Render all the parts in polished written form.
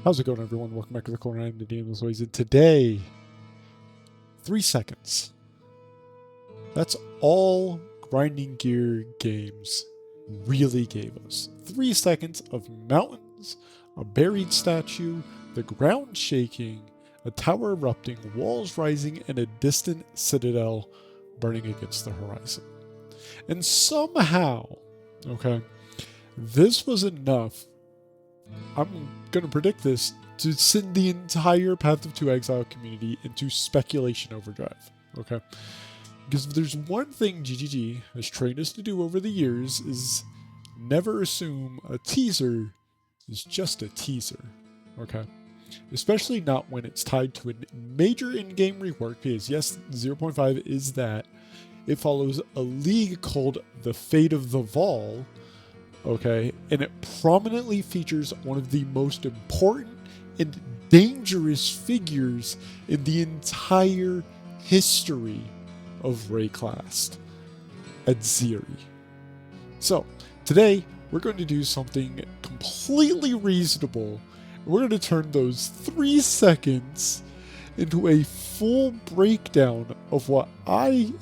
How's it going, everyone? Welcome back to the corner. I'm the DM as always. And today, 3 seconds. That's all Grinding Gear games really gave us. 3 seconds of mountains, a buried statue, the ground shaking, a tower erupting, walls rising, and a distant citadel burning against the horizon. And somehow, this was enough. I'm going to predict this to send the entire Path of Two Exile community into speculation overdrive. Because if there's one thing GGG has trained us to do over the years is never assume a teaser is just a teaser. Especially not when it's tied to a major in-game rework, because yes, 0.5 is that. It follows a league called the Fate of the Vol. And it prominently features one of the most important and dangerous figures in the entire history of Rayclast, Exile. So, today, we're going to do something completely reasonable. We're going to turn those 3 seconds into a full breakdown of what I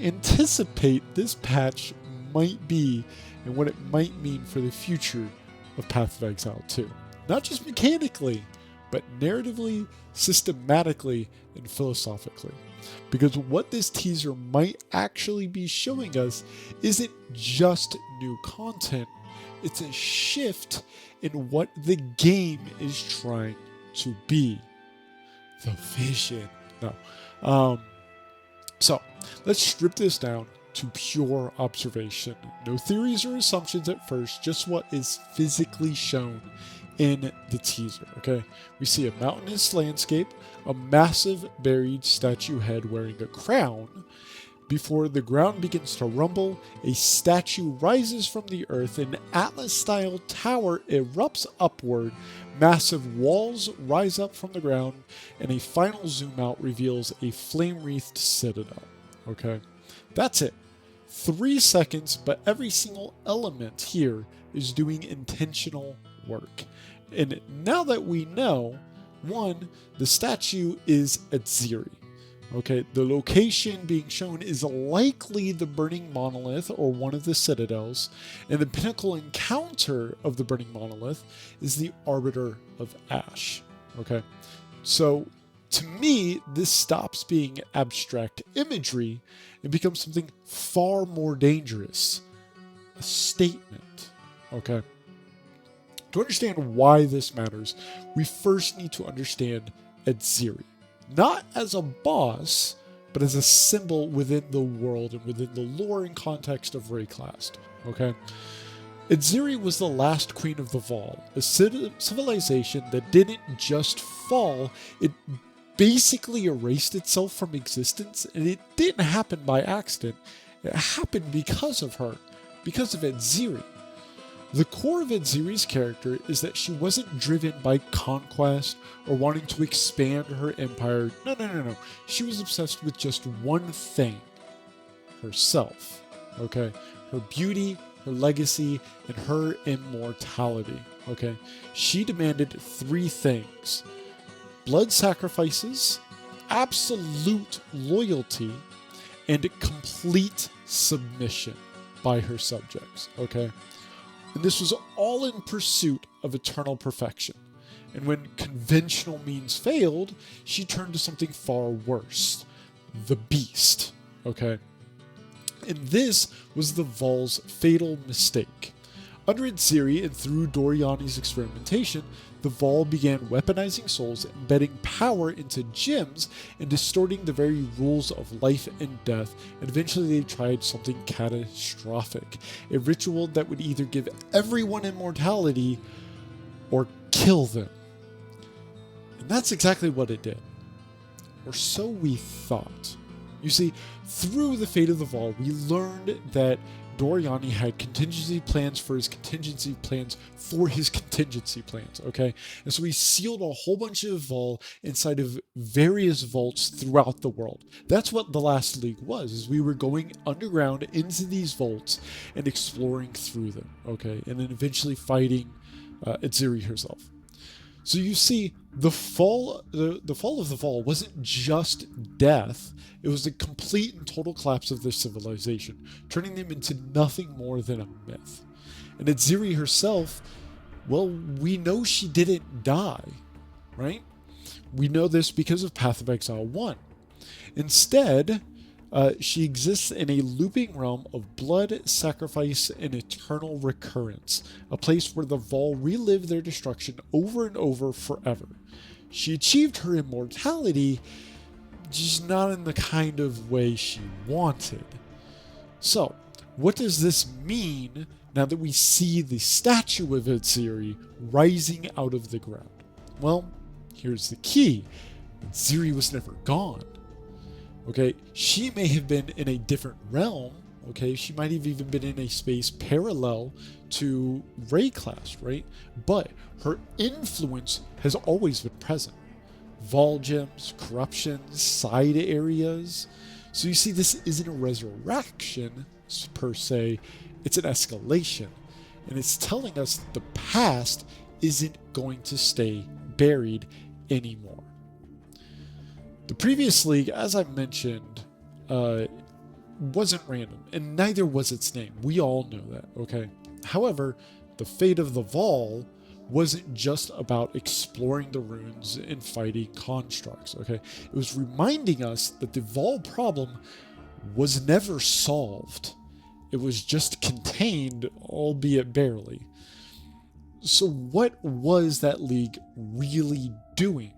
anticipate this patch might be and what it might mean for the future of Path of Exile 2. Not just mechanically, but narratively, systematically, and philosophically. Because what this teaser might actually be showing us isn't just new content, it's a shift in what the game is trying to be. The vision. So, let's strip this down to pure observation. No theories or assumptions at first, just what is physically shown in the teaser, We see a mountainous landscape, a massive buried statue head wearing a crown. Before the ground begins to rumble, a statue rises from the earth, an Atlas-style tower erupts upward, massive walls rise up from the ground, and a final zoom out reveals a flame-wreathed citadel, That's it. 3 seconds, but every single element here is doing intentional work. And now that we know, 1, the statue is Exile. The location being shown is likely the Burning Monolith or one of the citadels, and the pinnacle encounter of the Burning Monolith is the Arbiter of Ash. So, to me, this stops being abstract imagery and becomes something far more dangerous. A statement. To understand why this matters, we first need to understand Exile. Not as a boss, but as a symbol within the world and within the lore and context of Rayclast. Exile was the last queen of the Vol, a civilization that didn't just fall, it basically erased itself from existence, and it didn't happen by accident. It happened because of her, because of Exile. The core of Exile's character is that she wasn't driven by conquest or wanting to expand her empire. No. She was obsessed with just one thing. Herself. Her beauty, her legacy, and her immortality. She demanded 3 things. Blood sacrifices, absolute loyalty, and complete submission by her subjects, And this was all in pursuit of eternal perfection. And when conventional means failed, she turned to something far worse. The beast, And this was the Vol's fatal mistake. Under Exile and through Doriani's experimentation, the Vol began weaponizing souls, embedding power into gems, and distorting the very rules of life and death, and eventually they tried something catastrophic. A ritual that would either give everyone immortality or kill them. And that's exactly what it did. Or so we thought. You see, through the Fate of the Vol, we learned that Doriani had contingency plans for his contingency plans for his contingency plans, And so he sealed a whole bunch of Vol inside of various vaults throughout the world. That's what the last league was, is we were going underground into these vaults and exploring through them, And then eventually fighting Exile herself. So you see, the fall of the Vol wasn't just death, it was the complete and total collapse of their civilization, turning them into nothing more than a myth. And Atziri herself, well, we know she didn't die, right? We know this because of Path of Exile 1. Instead, she exists in a looping realm of blood, sacrifice, and eternal recurrence, a place where the Vol relive their destruction over and over forever. She achieved her immortality, just not in the kind of way she wanted. So, what does this mean now that we see the statue of Atziri rising out of the ground? Well, here's the key. Atziri was never gone. Okay, she may have been in a different realm. Okay, she might have even been in a space parallel to Ray class, right? But her influence has always been present. Vol gems, corruptions, side areas. So you see, this isn't a resurrection per se, it's an escalation. And it's telling us that the past isn't going to stay buried anymore. The previous league, as I mentioned, wasn't random, and neither was its name. We all know that, okay? However, the fate of the Vol wasn't just about exploring the runes and fighting constructs, okay? It was reminding us that the Vol problem was never solved. It was just contained, albeit barely. So what was that league really doing?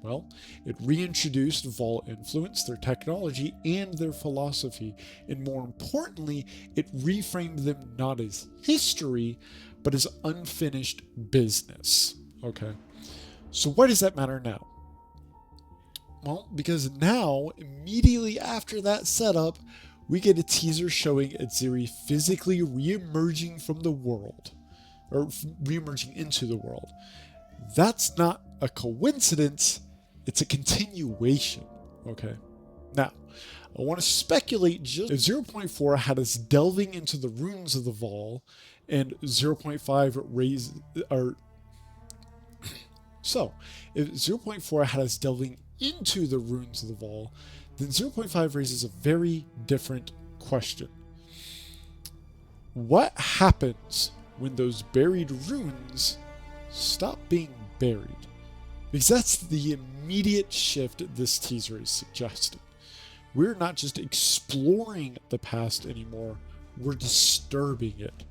Well, it reintroduced Vol influence, their technology, and their philosophy, and more importantly, it reframed them not as history, but as unfinished business. Okay, so why does that matter now? Well, because now, immediately after that setup, we get a teaser showing Atziri physically re-emerging from the world, or re-emerging into the world. That's not a coincidence. It's a continuation, okay? Now, I want to speculate just if 0.4 had us delving into the runes of the Vol, and 0.5 raised, or so, if 0.4 had us delving into the runes of the Vol, then 0.5 raises a very different question. What happens when those buried runes stop being buried? Because that's the immediate shift this teaser is suggesting. We're not just exploring the past anymore, we're disturbing it.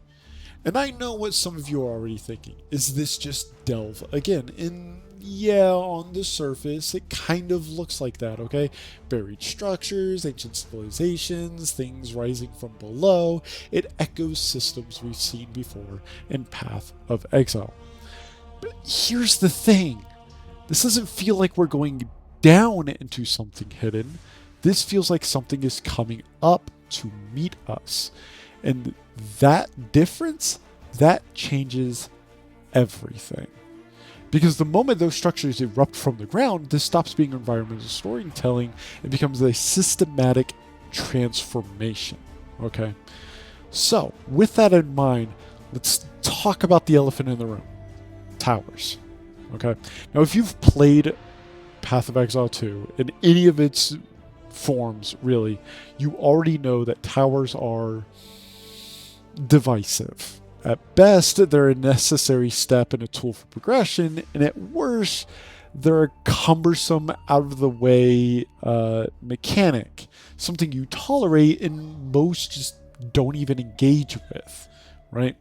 And I know what some of you are already thinking. Is this just delve again? And yeah, on the surface, it kind of looks like that, okay? Buried structures, ancient civilizations, things rising from below. It echoes systems we've seen before in Path of Exile. But here's the thing. This doesn't feel like we're going down into something hidden. This feels like something is coming up to meet us. And that difference, that changes everything. Because the moment those structures erupt from the ground, this stops being environmental storytelling and becomes a systematic transformation. Okay? So, with that in mind, let's talk about the elephant in the room. Towers. Okay? Now, if you've played Path of Exile 2 in any of its forms, really, you already know that towers are divisive. At best, they're a necessary step and a tool for progression, and at worst, they're a cumbersome, out-of-the-way mechanic, something you tolerate and most just don't even engage with, right?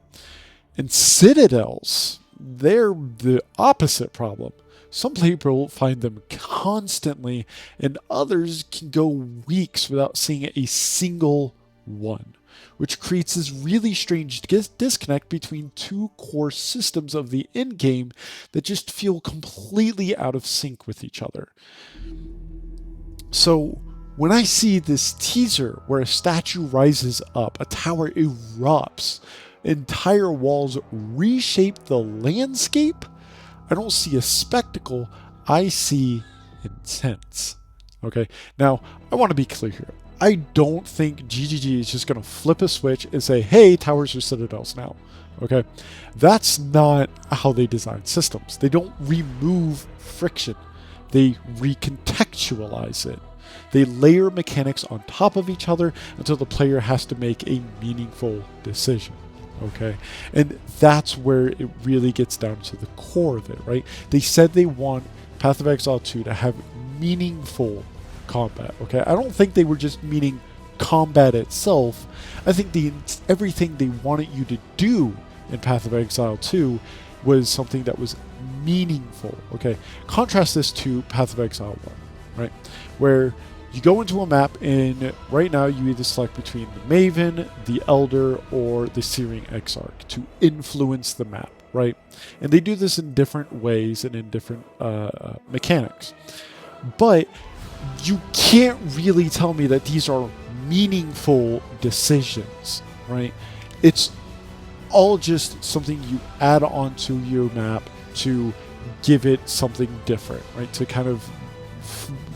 And citadels, they're the opposite problem. Some people find them constantly, and others can go weeks without seeing a single one, which creates this really strange disconnect between two core systems of the endgame that just feel completely out of sync with each other. So when I see this teaser where a statue rises up, a tower erupts, entire walls reshape the landscape, I don't see a spectacle, I see intent. Okay, now I want to be clear here. I don't think GGG is just going to flip a switch and say, hey, towers are citadels now. okay? That's not how they design systems. They don't remove friction. They recontextualize it. They layer mechanics on top of each other until the player has to make a meaningful decision, okay? And that's where it really gets down to the core of it, right? They said they want Path of Exile 2 to have meaningful combat, okay? I don't think they were just meaning combat itself. I think everything they wanted you to do in Path of Exile 2 was something that was meaningful, okay? Contrast this to Path of Exile 1, right? Where you go into a map and right now you either select between the Maven, the Elder, or the Searing Exarch to influence the map, right? And they do this in different ways and in different mechanics. But you can't really tell me that these are meaningful decisions, right? It's all just something you add onto your map to give it something different, right? To kind of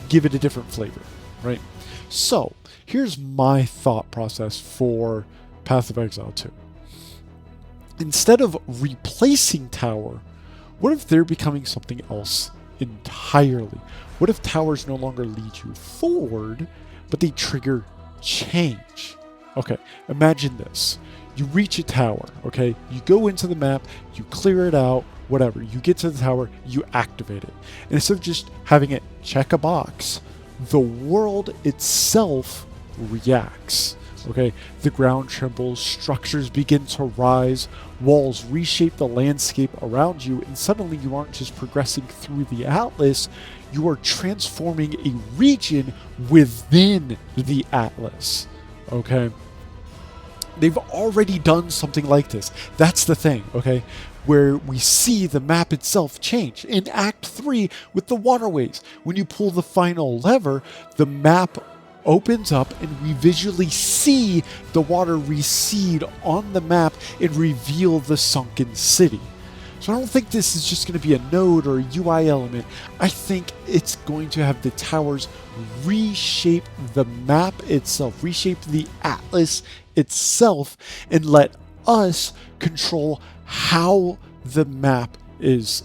give it a different flavor, right? So here's my thought process for Path of Exile 2. Instead of replacing Tower, what if they're becoming something else entirely? What if towers no longer lead you forward, but they trigger change? Okay, imagine this. You reach a tower, okay? You go into the map, you clear it out, whatever. You get to the tower, you activate it. And instead of just having it check a box, the world itself reacts. Okay, the ground trembles, structures begin to rise, walls reshape the landscape around you, and suddenly you aren't just progressing through the atlas, you are transforming a region within the atlas. Okay, they've already done something like this. That's the thing, okay? Where we see the map itself change. In Act 3 with the waterways, when you pull the final lever, the map opens up and we visually see the water recede on the map and reveal the sunken city. So I don't think this is just going to be a node or a UI element. I think it's going to have the towers reshape the map itself, reshape the atlas itself, and let us control how the map is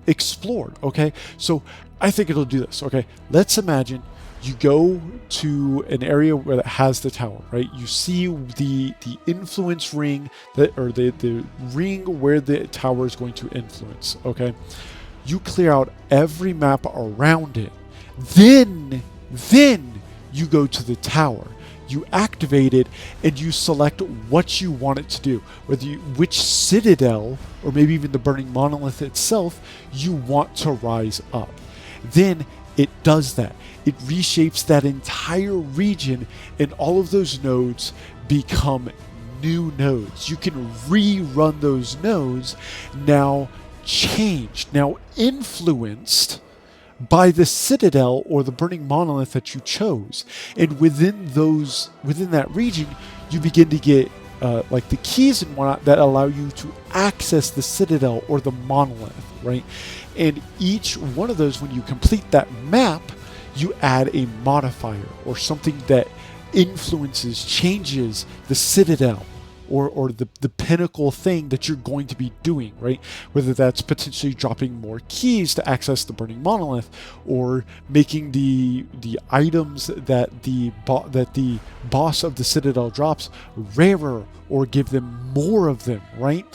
explored, okay? So I think it'll do this, okay? Let's imagine you go to an area where it has the tower, right? You see the influence ring, or the ring where the tower is going to influence, okay? You clear out every map around it. Then you go to the tower. You activate it and you select what you want it to do, which citadel, or maybe even the burning monolith itself, you want to rise up. Then it does that. It reshapes that entire region, and all of those nodes become new nodes. You can rerun those nodes, now changed, now influenced by the citadel or the burning monolith that you chose. And within that region, you begin to get like the keys and whatnot that allow you to access the citadel or the monolith, right? And each one of those, when you complete that map, you add a modifier or something that influences, changes the citadel or the pinnacle thing that you're going to be doing, right? Whether that's potentially dropping more keys to access the burning monolith, or making the items that the boss of the citadel drops rarer, or give them more of them, right?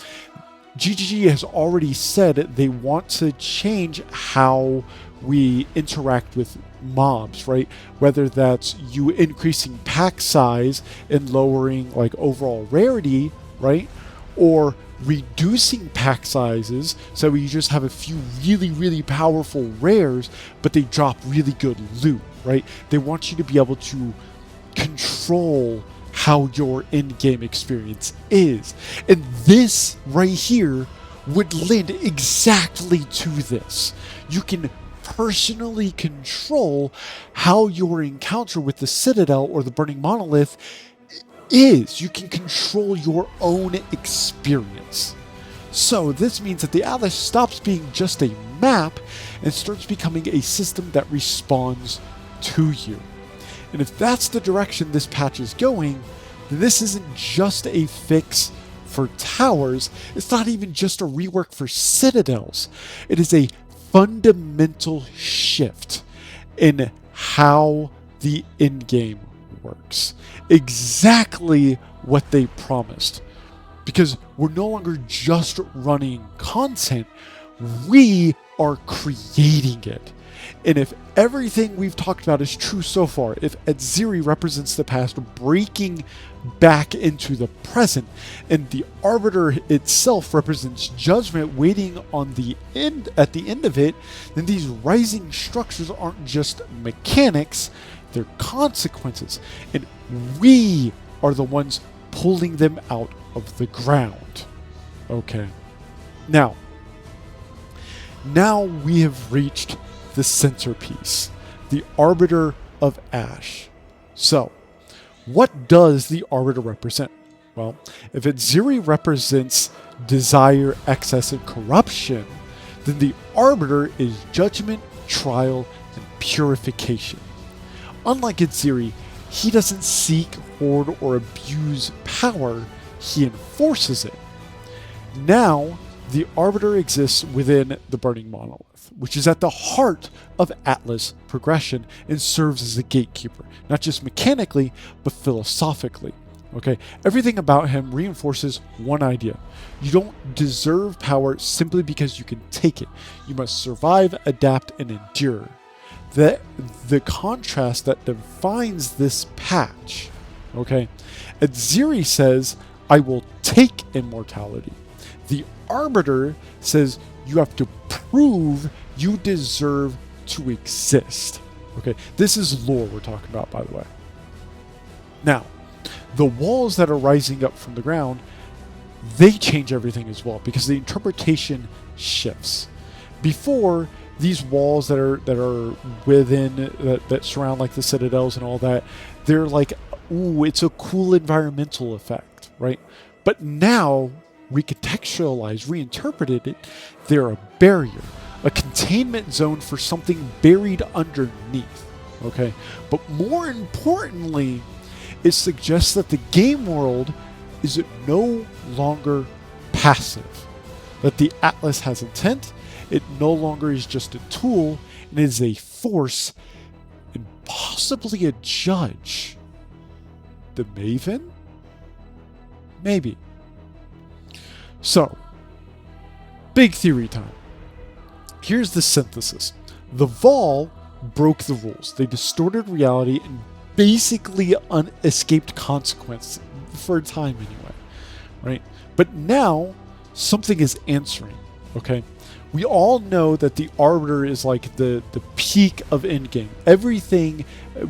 GGG has already said they want to change how we interact with mobs, right? Whether that's you increasing pack size and lowering like overall rarity, right? Or reducing pack sizes so you just have a few really, really powerful rares, but they drop really good loot, right? They want you to be able to control how your in-game experience is. And this right here would lend exactly to this. You can personally control how your encounter with the Citadel or the Burning Monolith is. You can control your own experience. So this means that the Atlas stops being just a map and starts becoming a system that responds to you. And if that's the direction this patch is going, then this isn't just a fix for towers. It's not even just a rework for citadels. It is a fundamental shift in how the endgame works. Exactly what they promised. Because we're no longer just running content, we are creating it. And if everything we've talked about is true so far, if Edziri represents the past breaking back into the present, and the Arbiter itself represents judgment waiting on the end at the end of it, then these rising structures aren't just mechanics, they're consequences. And we are the ones pulling them out of the ground. Okay. Now we have reached the centerpiece, the Arbiter of Ash. So, what does the Arbiter represent? Well, if Edziri represents desire, excess, and corruption, then the Arbiter is judgment, trial, and purification. Unlike Edziri, he doesn't seek, hoard, or abuse power, he enforces it. Now, the Arbiter exists within the Burning Monolith, which is at the heart of Atlas progression and serves as a gatekeeper, not just mechanically, but philosophically. Okay, everything about him reinforces one idea. You don't deserve power simply because you can take it. You must survive, adapt, and endure. The contrast that defines this patch, okay, Edziri says, I will take immortality. The Arbiter says you have to prove you deserve to exist. Okay, this is lore we're talking about, by the way. Now, the walls that are rising up from the ground, they change everything as well because the interpretation shifts. Before, these walls that are within that surround like the citadels and all that, they're like, ooh, it's a cool environmental effect, right? But now, recontextualized, reinterpreted it, they're a barrier, a containment zone for something buried underneath. Okay, but more importantly, it suggests that the game world is no longer passive, that the Atlas has intent. It no longer is just a tool, and is a force and possibly a judge. The Maven? Maybe. So, big theory time. Here's the synthesis. The Vol broke the rules. They distorted reality and basically escaped consequence for a time anyway, right? But now something is answering, okay? We all know that the Arbiter is like the peak of endgame. Everything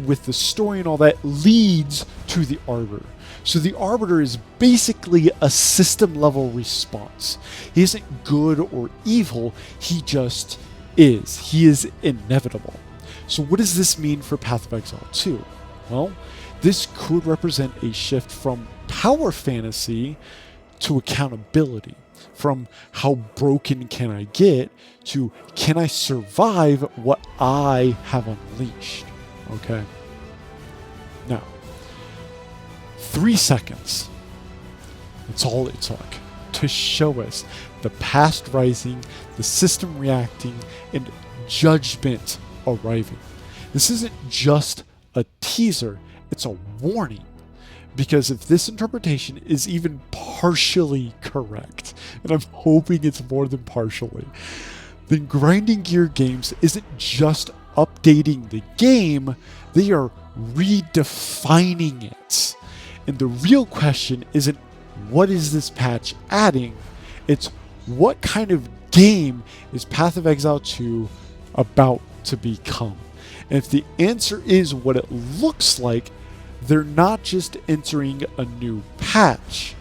with the story and all that leads to the Arbiter. So the Arbiter is basically a system level response. He isn't good or evil, he just is. He is inevitable. So what does this mean for Path of Exile 2? Well, this could represent a shift from power fantasy to accountability. From how broken can I get to can I survive what I have unleashed? Okay. Now, 3 seconds. That's all it took to show us the past rising, the system reacting, and judgment arriving. This isn't just a teaser, it's a warning. Because if this interpretation is even partially correct, and I'm hoping it's more than partially, then Grinding Gear Games isn't just updating the game, they are redefining it. And the real question isn't what is this patch adding, it's what kind of game is Path of Exile 2 about to become. And if the answer is what it looks like, they're not just entering a new patch,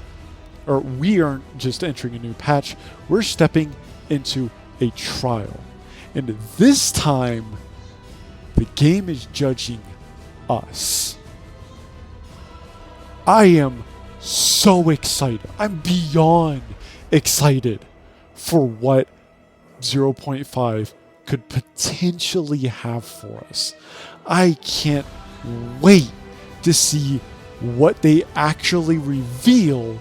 or we aren't just entering a new patch, we're stepping into a trial. And this time, the game is judging us. I am so excited. I'm beyond excited for what 0.5 could potentially have for us. I can't wait to see what they actually reveal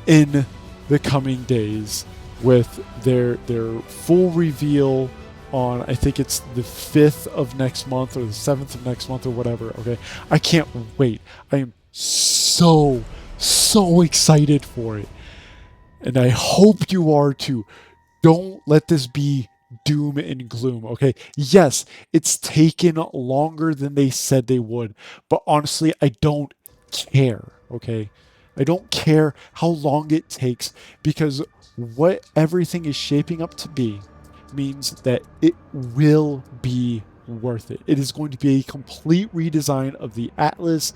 in the coming days with their full reveal on, I think it's the 5th of next month or the 7th of next month or whatever. Okay, I can't wait. I am so excited for it, and I hope you are too. Don't let this be doom and gloom, okay? Yes, it's taken longer than they said they would, but honestly, I don't care, okay? I don't care how long it takes, because what everything is shaping up to be means that it will be worth it. It is going to be a complete redesign of the Atlas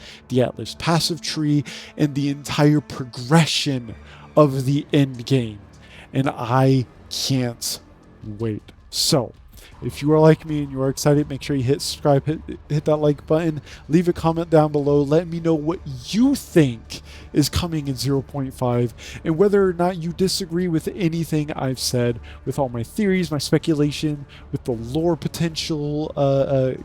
passive tree, and the entire progression of the end game. And I can't wait. So, if you are like me and you are excited, make sure you hit subscribe, hit that like button, leave a comment down below. Let me know what you think is coming in 0.5 and whether or not you disagree with anything I've said, with all my theories, my speculation, with the lore potential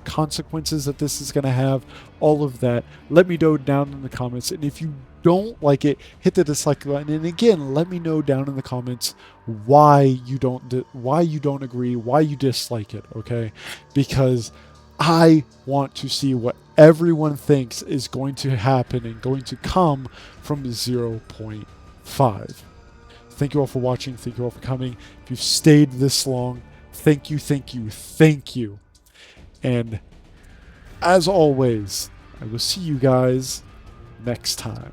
consequences that this is going to have, all of that. Let me know down in the comments. And if you don't like it, hit the dislike button, and again, let me know down in the comments why you don't agree, why you dislike it, okay? Because I want to see what everyone thinks is going to happen and going to come from 0.5. Thank you all for watching. Thank you all for coming. If you've stayed this long, thank you, thank you, thank you. And as always, I will see you guys next time.